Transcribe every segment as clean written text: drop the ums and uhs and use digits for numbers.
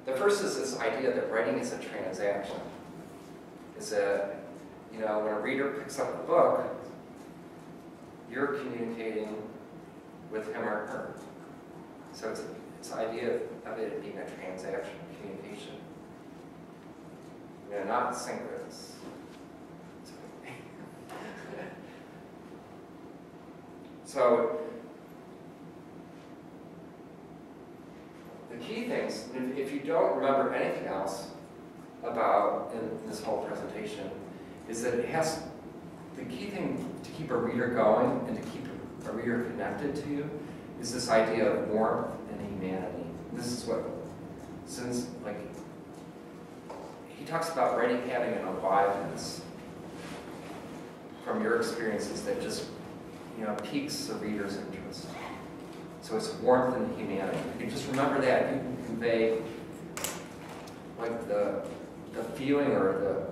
The first is this idea that writing is a transaction. It's when a reader picks up a book, you're communicating with him or her. So it's the idea of it being a transaction, communication. Not synchronous. So the key things, if you don't remember anything else about in this whole presentation, is that the key thing to keep a reader going and to keep a reader connected to you is this idea of warmth and humanity. This is what, he talks about writing having an aliveness from your experiences that just, piques the reader's interest. So it's warmth and humanity. If you just remember that, you can convey like the feeling or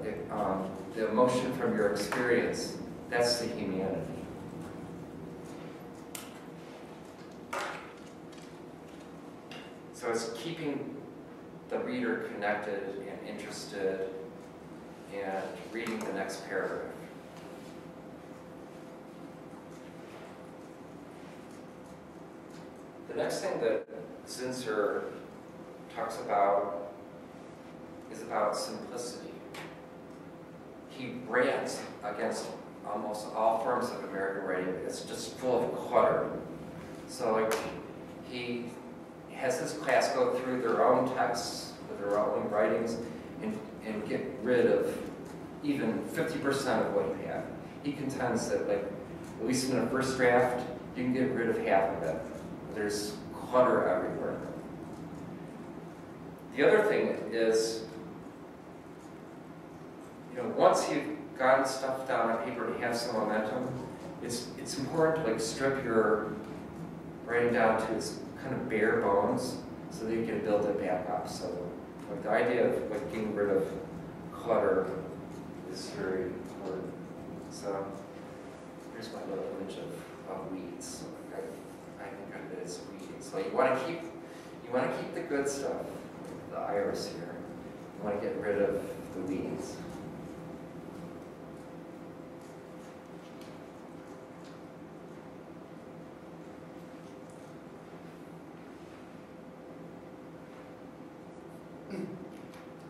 the emotion from your experience. That's the humanity. So it's keeping the reader connected and interested and reading the next paragraph. The next thing that Zinsser talks about is about simplicity. He rants against almost all forms of American writing. It's just full of clutter. So he has his class go through their own texts, with their own writings, and get rid of even 50% of what you have. He contends that, at least in a first draft, you can get rid of half of it. There's clutter everywhere. The other thing is, once you've gotten stuff down on paper and have some momentum, it's important to strip your writing down to its kind of bare bones so that you can build it back up. So the idea of getting rid of clutter is very important. So here's my little image of weeds. So I think of it as weeds. So you want to keep the good stuff, the iris here. You want to get rid of the weeds.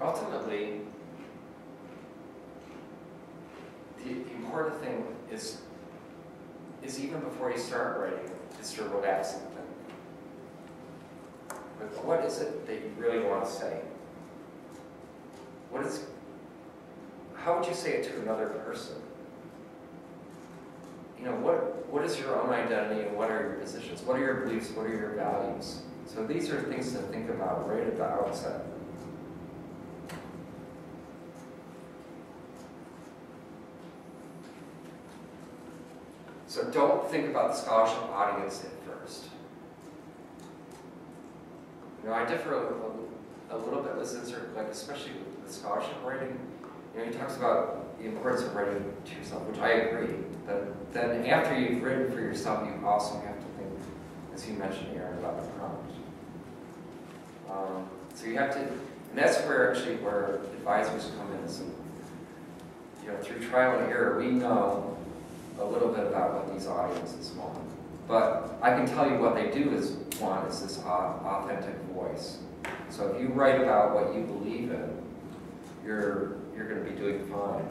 Ultimately, the important thing is even before you start writing, is to relax something. But what is it that you really want to say? How would you say it to another person? What is your own identity and what are your positions? What are your beliefs? What are your values? So these are things to think about right at the outset. So don't think about the scholarship audience at first. I differ a little bit with Zinsser, especially with scholarship writing. He talks about the importance of writing to yourself, which I agree. But then after you've written for yourself, you also have to think, as you mentioned, Aaron, about the prompt. So you have to, and that's where advisors come in. So, through trial and error, we know a little bit about what these audiences want. But I can tell you what they do want is this authentic voice. So if you write about what you believe in, you're going to be doing fine.